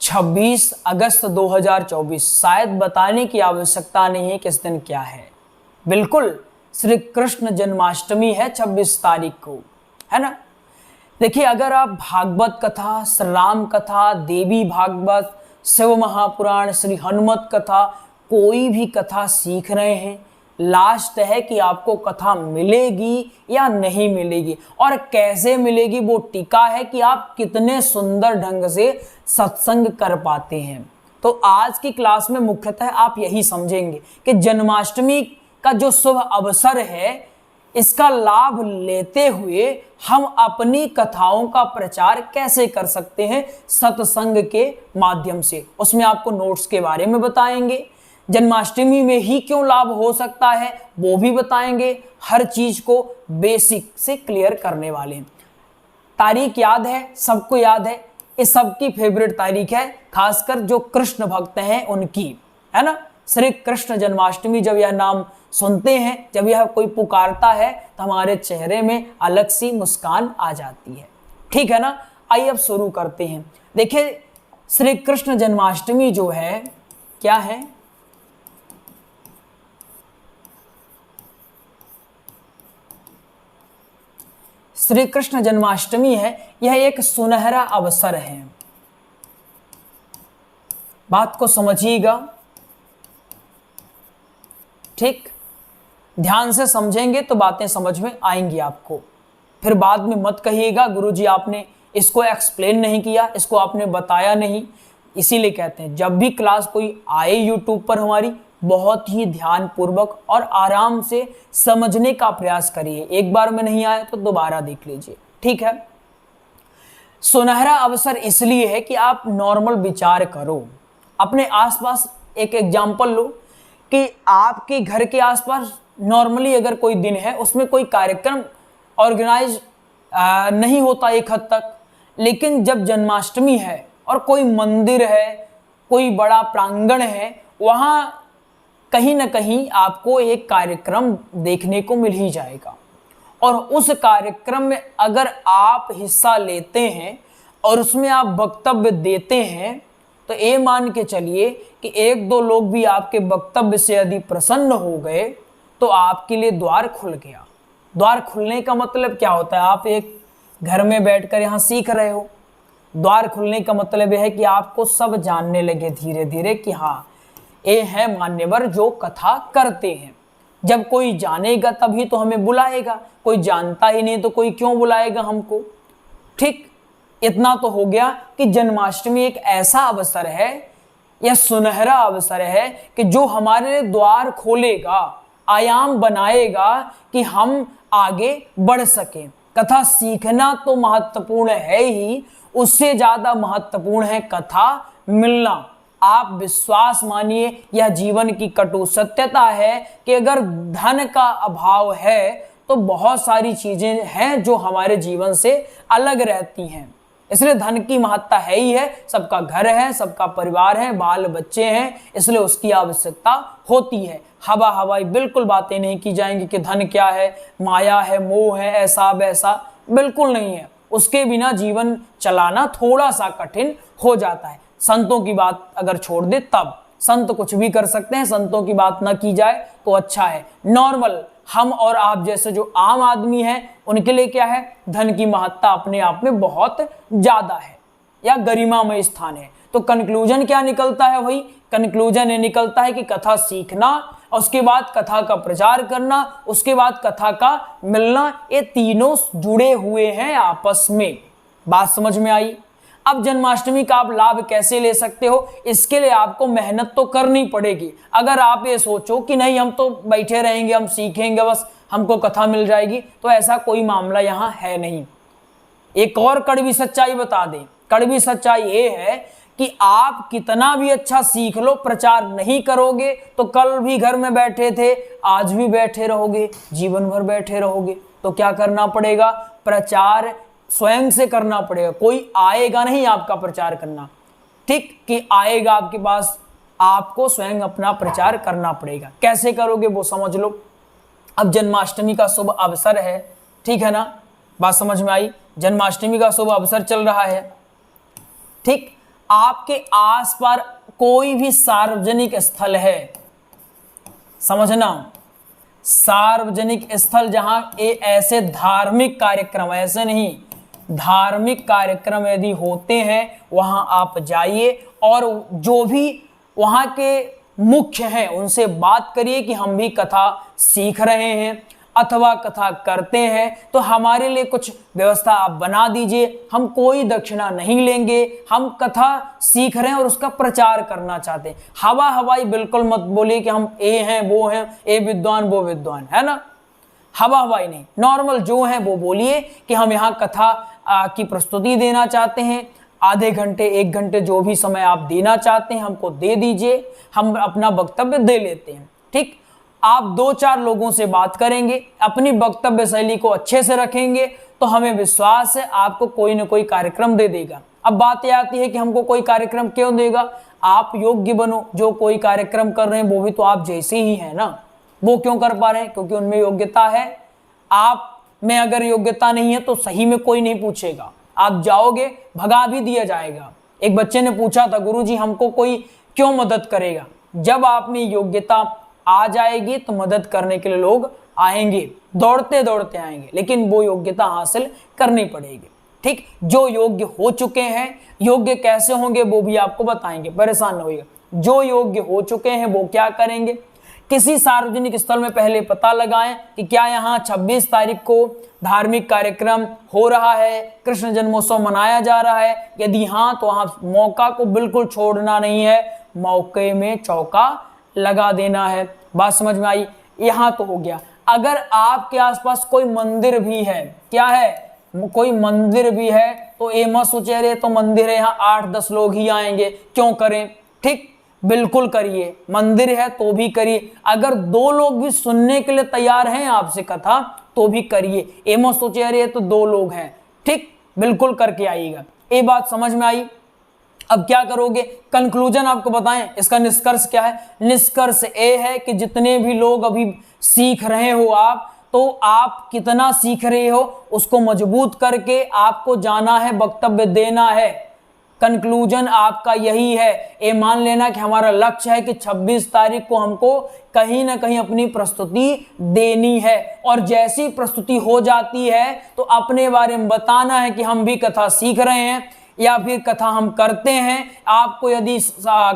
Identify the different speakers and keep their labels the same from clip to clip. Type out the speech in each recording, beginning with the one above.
Speaker 1: 26 अगस्त 2024। शायद बताने की आवश्यकता नहीं है कि इस दिन क्या है। बिल्कुल, श्री कृष्ण जन्माष्टमी है 26 तारीख को, है ना। देखिए, अगर आप भागवत कथा, श्री राम कथा, देवी भागवत, शिव महापुराण, श्री हनुमत कथा, कोई भी कथा सीख रहे हैं, लास्ट है कि आपको कथा मिलेगी या नहीं मिलेगी और कैसे मिलेगी, वो टिका है कि आप कितने सुंदर ढंग से सत्संग कर पाते हैं। तो आज की क्लास में मुख्यतः आप यही समझेंगे कि जन्माष्टमी का जो शुभ अवसर है, इसका लाभ लेते हुए हम अपनी कथाओं का प्रचार कैसे कर सकते हैं सत्संग के माध्यम से। उसमें आपको नोट्स के बारे में बताएंगे, जन्माष्टमी में ही क्यों लाभ हो सकता है वो भी बताएंगे, हर चीज को बेसिक से क्लियर करने वाले हैं। तारीख याद है, सबको याद है, इस सबकी फेवरेट तारीख है, खासकर जो कृष्ण भक्त हैं उनकी, है ना। श्री कृष्ण जन्माष्टमी, जब यह नाम सुनते हैं, जब यह कोई पुकारता है तो हमारे चेहरे में अलग सी मुस्कान आ जाती है, ठीक है ना। आइए अब शुरू करते हैं। देखिए, श्री कृष्ण जन्माष्टमी जो है क्या है, श्री कृष्ण जन्माष्टमी है, यह एक सुनहरा अवसर है। बात को समझिएगा, ठीक, ध्यान से समझेंगे तो बातें समझ में आएंगी आपको। फिर बाद में मत कहिएगा गुरुजी आपने इसको एक्सप्लेन नहीं किया, इसको आपने बताया नहीं। इसीलिए कहते हैं जब भी क्लास कोई आए यूट्यूब पर हमारी, बहुत ही ध्यान पूर्वक और आराम से समझने का प्रयास करिए। एक बार में नहीं आया तो दोबारा देख लीजिए, ठीक है। सुनहरा अवसर इसलिए है कि आप नॉर्मल विचार करो, अपने आसपास एक एग्जाम्पल लो कि आपके घर के आसपास नॉर्मली अगर कोई दिन है, उसमें कोई कार्यक्रम ऑर्गेनाइज नहीं होता एक हद तक, लेकिन जब जन्माष्टमी है और कोई मंदिर है, कोई बड़ा प्रांगण है, वहाँ कहीं ना कहीं आपको एक कार्यक्रम देखने को मिल ही जाएगा। और उस कार्यक्रम में अगर आप हिस्सा लेते हैं और उसमें आप वक्तव्य देते हैं, तो ये मान के चलिए कि एक दो लोग भी आपके वक्तव्य से यदि प्रसन्न हो गए तो आपके लिए द्वार खुल गया। द्वार खुलने का मतलब क्या होता है, आप एक घर में बैठकर यहाँ सीख रहे हो, द्वार खुलने का मतलब यह है कि आपको सब जानने लगे धीरे धीरे कि हाँ, ये है मान्यवर जो कथा करते हैं। जब कोई जानेगा तभी तो हमें बुलाएगा, कोई जानता ही नहीं तो कोई क्यों बुलाएगा हमको, ठीक। इतना तो हो गया कि जन्माष्टमी एक ऐसा अवसर है, यह सुनहरा अवसर है कि जो हमारे द्वार खोलेगा, आयाम बनाएगा कि हम आगे बढ़ सके। कथा सीखना तो महत्वपूर्ण है ही, उससे ज्यादा महत्वपूर्ण है कथा मिलना। आप विश्वास मानिए, यह जीवन की कटु सत्यता है कि अगर धन का अभाव है तो बहुत सारी चीजें हैं जो हमारे जीवन से अलग रहती हैं। इसलिए धन की महत्ता है ही है, सबका घर है, सबका परिवार है, बाल बच्चे हैं, इसलिए उसकी आवश्यकता होती है। हवा हवाई बिल्कुल बातें नहीं की जाएंगी कि धन क्या है, माया है, मोह है, ऐसा वैसा, बिल्कुल नहीं है। उसके बिना जीवन चलाना थोड़ा सा कठिन हो जाता है। संतों की बात अगर छोड़ दे तब, संत कुछ भी कर सकते हैं, संतों की बात ना की जाए तो अच्छा है। नॉर्मल हम और आप जैसे जो आम आदमी हैं, उनके लिए क्या है, धन की महत्ता अपने आप में बहुत ज्यादा है या गरिमामय स्थान है। तो कंक्लूजन क्या निकलता है, वही कंक्लूजन ये निकलता है कि कथा सीखना, उसके बाद कथा का प्रचार करना, उसके बाद कथा का मिलना, ये तीनों जुड़े हुए हैं आपस में। बात समझ में आई। अब जन्माष्टमी का आप लाभ कैसे ले सकते हो, इसके लिए आपको मेहनत तो करनी पड़ेगी। अगर आप ये सोचो कि नहीं हम तो बैठे रहेंगे, हम सीखेंगे बस, हमको कथा मिल जाएगी, तो ऐसा कोई मामला यहाँ है नहीं। एक और कड़वी सच्चाई बता दें, कड़वी सच्चाई ये है कि आप कितना भी अच्छा सीख लो, प्रचार नहीं करोगे तो कल भी घर में बैठे थे, आज भी बैठे रहोगे, जीवन भर बैठे रहोगे। तो क्या करना पड़ेगा, प्रचार स्वयं से करना पड़ेगा। कोई आएगा नहीं आपका प्रचार करना, ठीक, कि आएगा आपके पास, आपको स्वयं अपना प्रचार करना पड़ेगा। कैसे करोगे वो समझ लो। अब जन्माष्टमी का शुभ अवसर है, ठीक है ना, बात समझ में आई। जन्माष्टमी का शुभ अवसर चल रहा है, ठीक। आपके आसपास कोई भी सार्वजनिक स्थल है, समझना, सार्वजनिक स्थल जहां ऐसे धार्मिक कार्यक्रम, ऐसे नहीं, धार्मिक कार्यक्रम यदि होते हैं वहां आप जाइए और जो भी वहां के मुख्य हैं उनसे बात करिए कि हम भी कथा सीख रहे हैं अथवा कथा करते हैं, तो हमारे लिए कुछ व्यवस्था आप बना दीजिए, हम कोई दक्षिणा नहीं लेंगे, हम कथा सीख रहे हैं और उसका प्रचार करना चाहते हैं। हवा हवाई बिल्कुल मत बोलिए कि हम ए हैं वो हैं, ए विद्वान वो विद्वान, है ना, हवा हवाई नहीं, नॉर्मल जो है वो बोलिए कि हम यहाँ कथा की प्रस्तुति देना चाहते हैं, आधे घंटे 1 घंटे जो भी समय आप देना चाहते हैं हमको दे दीजिए, हम अपना वक्तव्य दे लेते हैं। ठीक, आप 2-4 लोगों से बात करेंगे, अपनी वक्तव्य शैली को अच्छे से रखेंगे तो हमें विश्वास है आपको कोई ना कोई कार्यक्रम दे देगा। अब बात यह आती है कि हमको कोई कार्यक्रम क्यों देगा, आप योग्य बनो, जो कोई कार्यक्रम कर रहे हैं वो भी तो आप जैसे ही हैं ना, वो क्यों कर पा रहे हैं, क्योंकि उनमें योग्यता है। आप में अगर योग्यता नहीं है तो सही में कोई नहीं पूछेगा, आप जाओगे भगा भी दिया जाएगा। एक बच्चे ने पूछा था, गुरुजी हमको कोई क्यों मदद करेगा, जब आप में योग्यता आ जाएगी तो मदद करने के लिए लोग आएंगे, दौड़ते दौड़ते आएंगे, लेकिन वो योग्यता हासिल करनी पड़ेगी। ठीक, जो योग्य हो चुके हैं, योग्य कैसे होंगे वो भी आपको बताएंगे, परेशान न होइएगा। जो योग्य हो चुके हैं वो क्या करेंगे, किसी सार्वजनिक स्थल में पहले पता लगाएं कि क्या यहाँ 26 तारीख को धार्मिक कार्यक्रम हो रहा है, कृष्ण जन्मोत्सव मनाया जा रहा है, यदि हाँ तो वहाँ मौका को बिल्कुल छोड़ना नहीं है, मौके में चौका लगा देना है। बात समझ में आई, यहाँ तो हो गया। अगर आपके आसपास कोई मंदिर भी है, क्या है, कोई मंदिर भी है, तो ये मत सोचे अरे तो मंदिर है यहाँ 8-10 लोग ही आएंगे क्यों करें। ठीक, बिल्कुल करिए, मंदिर है तो भी करिए, अगर 2 लोग भी सुनने के लिए तैयार हैं आपसे कथा तो भी करिए, ये मत सोचे अरे तो 2 लोग हैं। ठीक, बिल्कुल करके आइएगा। ये बात समझ में आई। अब क्या करोगे, कंक्लूजन आपको बताएं, इसका निष्कर्ष क्या है, निष्कर्ष ये है कि जितने भी लोग अभी सीख रहे हो आप, तो आप कितना सीख रहे हो उसको मजबूत करके आपको जाना है, वक्तव्य देना है। कंक्लूजन आपका यही है, ये मान लेना कि हमारा लक्ष्य है कि 26 तारीख को हमको कहीं ना कहीं अपनी प्रस्तुति देनी है, और जैसी प्रस्तुति हो जाती है तो अपने बारे में बताना है कि हम भी कथा सीख रहे हैं या फिर कथा हम करते हैं। आपको यदि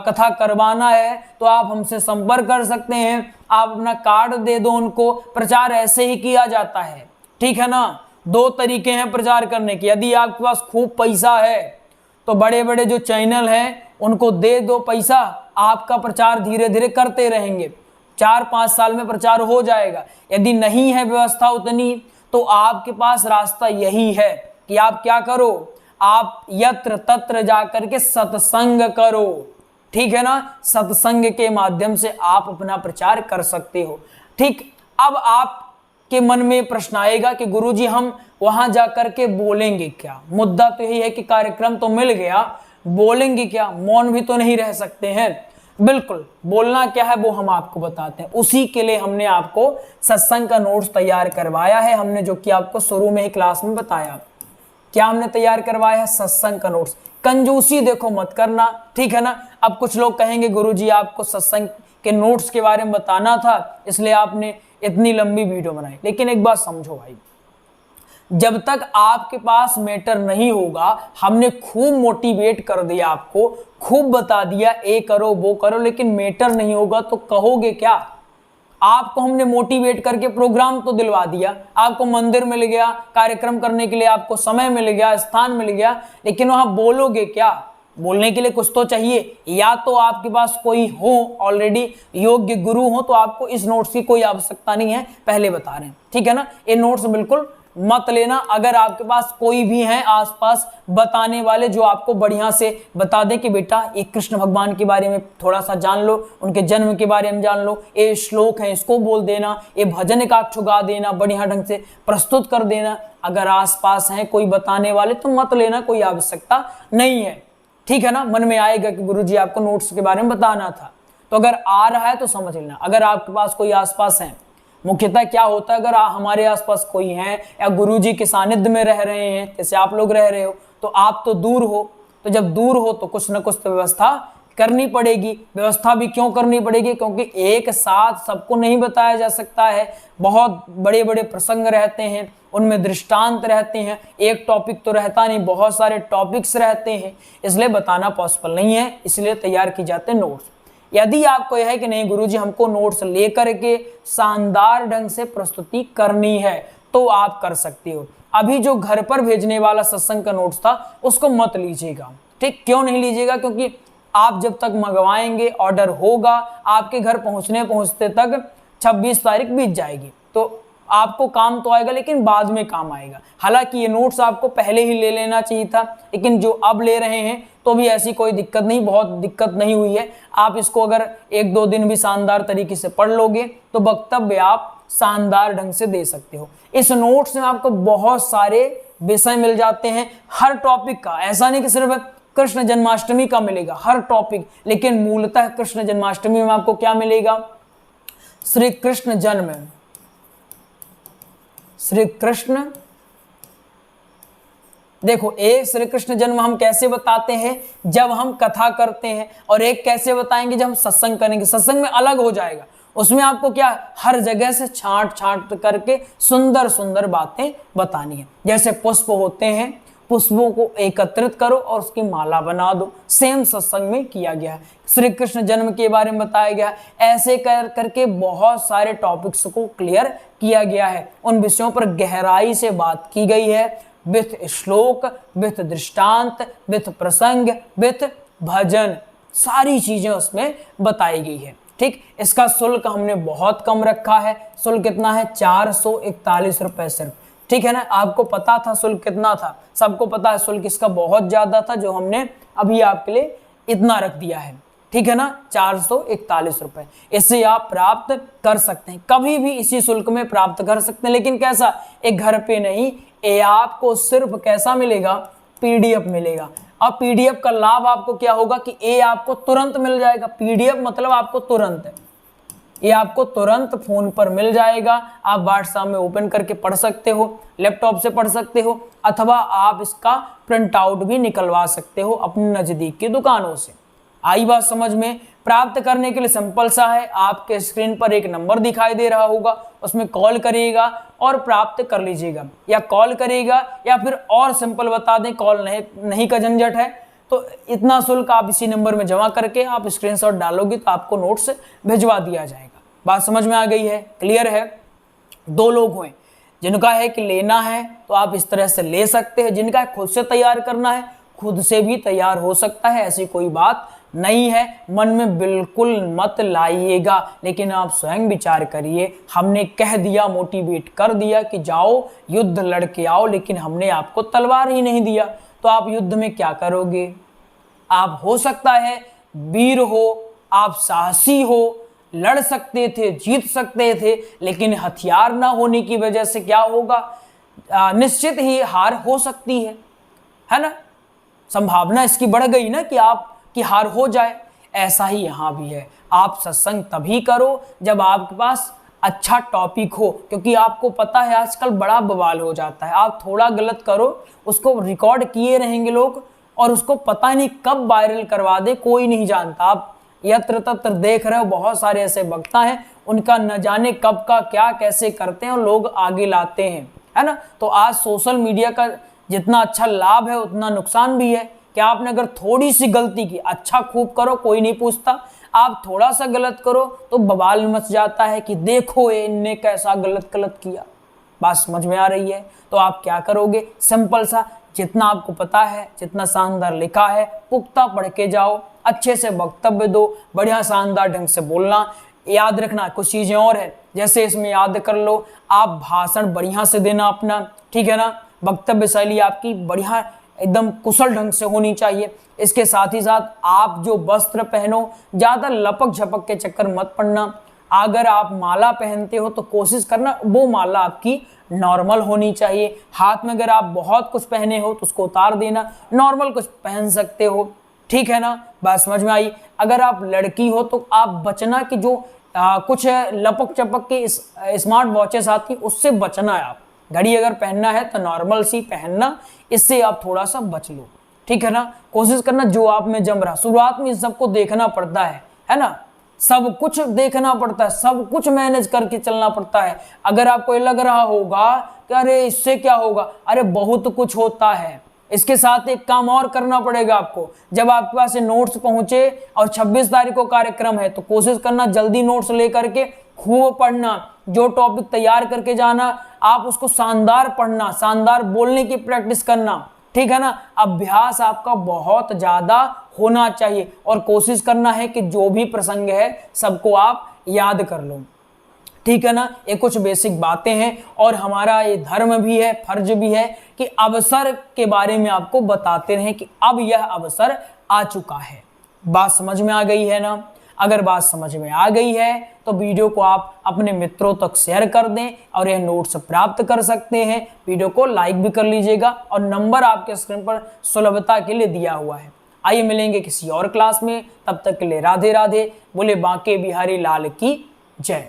Speaker 1: कथा करवाना है तो आप हमसे संपर्क कर सकते हैं, आप अपना कार्ड दे दो उनको। प्रचार ऐसे ही किया जाता है, ठीक है ना। 2 तरीके हैं प्रचार करने के, यदि आपके पास खूब पैसा है तो बड़े बड़े जो चैनल हैं उनको दे दो पैसा, आपका प्रचार धीरे धीरे करते रहेंगे, 4-5 साल में प्रचार हो जाएगा। यदि नहीं है व्यवस्था उतनी तो आपके पास रास्ता यही है कि आप क्या करो, आप यत्र तत्र जाकर के सत्संग करो, ठीक है ना। सत्संग के माध्यम से आप अपना प्रचार कर सकते हो। ठीक, अब आपके मन में प्रश्न आएगा कि गुरुजी हम वहां जाकर के बोलेंगे क्या। मुद्दा तो यही है कि कार्यक्रम तो मिल गया, बोलेंगे क्या, मौन भी तो नहीं रह सकते हैं। बिल्कुल, बोलना क्या है वो हम आपको बताते हैं। उसी के लिए हमने आपको सत्संग का नोट्स तैयार करवाया है, हमने जो कि आपको शुरू में ही क्लास में बताया। क्या हमने तैयार करवाया है, सत्संग का नोट्स। कंजूसी देखो मत करना, ठीक है ना। अब कुछ लोग कहेंगे गुरुजी आपको सत्संग के नोट्स के बारे में बताना था इसलिए आपने इतनी लंबी वीडियो बनाई, लेकिन एक बात समझो भाई, जब तक आपके पास मैटर नहीं होगा, हमने खूब मोटिवेट कर दिया आपको, खूब बता दिया ये करो वो करो, लेकिन मैटर नहीं होगा तो कहोगे क्या। आपको हमने मोटिवेट करके प्रोग्राम तो दिलवा दिया, आपको मंदिर मिल गया, कार्यक्रम करने के लिए आपको समय मिल गया, स्थान मिल गया, लेकिन वहां बोलोगे क्या। बोलने के लिए कुछ तो चाहिए, या तो आपके पास कोई हो ऑलरेडी योग्य गुरु हो, तो आपको इस नोट्स की कोई आवश्यकता नहीं है, पहले बता रहे हैं, ठीक है ना। ये नोट्स बिल्कुल मत लेना। अगर आपके पास कोई भी है आसपास बताने वाले जो आपको बढ़िया से बता दे कि बेटा एक कृष्ण भगवान के बारे में थोड़ा सा जान लो, उनके जन्म के बारे में जान लो, ये श्लोक है इसको बोल देना, ये भजन एक आध गा देना, बढ़िया ढंग से प्रस्तुत कर देना, अगर आसपास है कोई बताने वाले तो मत लेना, कोई आवश्यकता नहीं है, ठीक है ना। मन में आएगा कि गुरुजी आपको नोट्स के बारे में बताना था, तो अगर आ रहा है तो समझ लेना। अगर आपके पास कोई आसपास है, मुख्यतः क्या होता है अगर हमारे आसपास कोई है या गुरुजी के सानिध्य में रह रहे हैं, जैसे आप लोग रह रहे हो, तो आप तो दूर हो, तो जब दूर हो तो कुछ न कुछ तो व्यवस्था करनी पड़ेगी। व्यवस्था भी क्यों करनी पड़ेगी? क्योंकि एक साथ सबको नहीं बताया जा सकता है, बहुत बड़े बड़े प्रसंग रहते हैं, उनमें दृष्टांत रहते हैं, एक टॉपिक तो रहता नहीं, बहुत सारे टॉपिक्स रहते हैं, इसलिए बताना पॉसिबल नहीं है, इसलिए तैयार की जाते हैं नोट्स। यदि आपको यह है कि नहीं गुरुजी हमको नोट्स लेकर के शानदार ढंग से प्रस्तुति करनी है, तो आप कर सकते हो। अभी जो घर पर भेजने वाला सत्संग का नोट्स था उसको मत लीजिएगा, ठीक? क्यों नहीं लीजिएगा? क्योंकि आप जब तक मंगवाएंगे, ऑर्डर होगा, आपके घर पहुंचने पहुंचते तक 26 तारीख बीत जाएगी, तो आपको काम तो आएगा लेकिन बाद में काम आएगा। हालांकि ये नोट्स आपको पहले ही ले लेना चाहिए था, लेकिन जो अब ले रहे हैं तो भी ऐसी कोई दिक्कत नहीं, बहुत दिक्कत नहीं हुई है। आप इसको अगर 1-2 दिन भी शानदार तरीके से पढ़ लोगे तो वक्तव्य आप शानदार ढंग से दे सकते हो। इस नोट्स में आपको बहुत सारे विषय मिल जाते हैं, हर टॉपिक का। ऐसा नहीं कि सिर्फ कृष्ण जन्माष्टमी का मिलेगा, हर टॉपिक, लेकिन मूलतः कृष्ण जन्माष्टमी में आपको क्या मिलेगा? श्री कृष्ण जन्म, श्री कृष्ण, देखो एक श्री कृष्ण जन्म हम कैसे बताते हैं? जब हम कथा करते हैं, और एक कैसे बताएंगे? जब हम सत्संग करेंगे। सत्संग में अलग हो जाएगा, उसमें आपको क्या हर जगह से छांट छांट करके सुंदर सुंदर बातें बतानी है। जैसे पुष्प होते हैं, पुष्पों को एकत्रित करो और उसकी माला बना दो, सेम सत्संग में किया गया है। श्री कृष्ण जन्म के बारे में बताया गया, ऐसे करके बहुत सारे टॉपिक्स को क्लियर किया गया है। उन विषयों पर गहराई से बात की गई है, विथ श्लोक, विथ दृष्टांत, विथ प्रसंग, विथ भजन, सारी चीजें उसमें बताई गई है, ठीक? इसका शुल्क हमने बहुत कम रखा है। शुल्क कितना है? 441 रुपए सिर्फ, ठीक है ना? आपको पता था शुल्क कितना था? सबको पता है शुल्क इसका बहुत ज्यादा था, जो हमने अभी आपके लिए इतना रख दिया है, ठीक है ना? 441 रुपए। इससे आप प्राप्त कर सकते हैं, कभी भी इसी शुल्क में प्राप्त कर सकते हैं। लेकिन कैसा? एक घर पे नहीं, ये आपको सिर्फ कैसा मिलेगा? पीडीएफ मिलेगा। अब पीडीएफ का लाभ आपको क्या होगा कि ये आपको तुरंत मिल जाएगा। पीडीएफ मतलब आपको तुरंत है, ये आपको तुरंत फोन पर मिल जाएगा। आप व्हाट्सएप में ओपन करके पढ़ सकते हो, लैपटॉप से पढ़ सकते हो, अथवा आप इसका प्रिंट आउट भी निकलवा सकते हो अपने नजदीक की दुकानों से। आई बात समझ में? प्राप्त करने के लिए सिंपल सा है, आपके स्क्रीन पर एक नंबर दिखाई दे रहा होगा, उसमें कॉल करिएगा और प्राप्त कर लीजिएगा, या कॉल करिएगा, या फिर और सिंपल बता दें, कॉल नहीं का झंझट है तो इतना शुल्क आप इसी नंबर में जमा करके आप स्क्रीनशॉट डालोगे तो आपको नोट्स भिजवा दिया जाएगा। बात समझ में आ गई है? क्लियर है? 2 लोग हुए, जिनका है कि लेना है तो आप इस तरह से ले सकते हैं, जिनका खुद से तैयार करना है खुद से भी तैयार हो सकता है, ऐसी कोई बात नहीं है। मन में बिल्कुल मत लाइएगा, लेकिन आप स्वयं विचार करिए। हमने कह दिया, मोटिवेट कर दिया कि जाओ युद्ध लड़के आओ, लेकिन हमने आपको तलवार ही नहीं दिया, तो आप युद्ध में क्या करोगे? आप हो सकता है वीर हो, आप साहसी हो, लड़ सकते थे, जीत सकते थे, लेकिन हथियार ना होने की वजह से क्या होगा? निश्चित ही हार हो सकती है ना? संभावना इसकी बढ़ गई ना कि आपकी हार हो जाए। ऐसा ही यहाँ भी है। आप सत्संग तभी करो जब आपके पास अच्छा टॉपिक हो, क्योंकि आपको पता है आजकल बड़ा बवाल हो जाता है। आप थोड़ा गलत करो, उसको रिकॉर्ड किए रहेंगे लोग, और उसको पता नहीं कब वायरल करवा दे, कोई नहीं जानता। आप यत्र तत्र देख रहे हो, बहुत सारे ऐसे वक्ता हैं, उनका न जाने कब का क्या कैसे करते हैं और लोग आगे लाते हैं, है ना? तो आज सोशल मीडिया का जितना अच्छा लाभ है उतना नुकसान भी है। क्या आपने अगर थोड़ी सी गलती की, अच्छा खूब करो कोई नहीं पूछता, आप थोड़ा सा गलत करो तो बवाल मच जाता है कि देखो इनने कैसा गलत किया। बात समझ में आ रही है? तो आप क्या करोगे? सिंपल सा, जितना आपको पता है, जितना शानदार लिखा है, पुख्ता पढ़ के जाओ, अच्छे से वक्तव्य दो, बढ़िया शानदार ढंग से बोलना। याद रखना कुछ चीजें और है, जैसे इसमें याद कर लो, आप भाषण बढ़िया से देना अपना, ठीक है ना? वक्तव्य शैली आपकी बढ़िया एकदम कुशल ढंग से होनी चाहिए। इसके साथ ही साथ आप जो वस्त्र पहनो, ज्यादा लपक झपक के चक्कर मत पड़ना। अगर आप माला पहनते हो तो कोशिश करना वो माला आपकी नॉर्मल होनी चाहिए। हाथ में अगर आप बहुत कुछ पहने हो तो उसको उतार देना, नॉर्मल कुछ पहन सकते हो, ठीक है ना? बात समझ में आई? अगर आप लड़की हो तो आप बचना कि जो कुछ लपक चपक के स्मार्ट वॉचेस आती उससे बचना है। आप घड़ी अगर पहनना है तो नॉर्मल सी पहनना, इससे आप थोड़ा सा बच लो, ठीक है ना। कोशिश करना जो आप में जम रहा, शुरुआत में सबको देखना पड़ता है ना, सब कुछ देखना पड़ता है, सब कुछ मैनेज करके चलना पड़ता है। अगर आपको ये लग रहा होगा कि अरे इससे क्या होगा, अरे बहुत कुछ होता है। इसके साथ एक काम और करना पड़ेगा आपको, जब आपके पास नोट्स पहुंचे और 26 तारीख को कार्यक्रम है तो कोशिश करना जल्दी नोट्स लेकर के खूब पढ़ना, जो टॉपिक तैयार करके जाना आप उसको शानदार पढ़ना, शानदार बोलने की प्रैक्टिस करना, ठीक है ना। अभ्यास आपका बहुत ज्यादा होना चाहिए और कोशिश करना है कि जो भी प्रसंग है सबको आप याद कर लो, ठीक है ना। ये कुछ बेसिक बातें हैं और हमारा ये धर्म भी है, फर्ज भी है कि अवसर के बारे में आपको बताते रहें कि अब यह अवसर आ चुका है। बात समझ में आ गई है ना। अगर बात समझ में आ गई है तो वीडियो को आप अपने मित्रों तक शेयर कर दें और यह नोट्स प्राप्त कर सकते हैं। वीडियो को लाइक भी कर लीजिएगा और नंबर आपके स्क्रीन पर सुलभता के लिए दिया हुआ है। आइए मिलेंगे किसी और क्लास में, तब तक के लिए राधे राधे। बोले बांके बिहारी लाल की जय।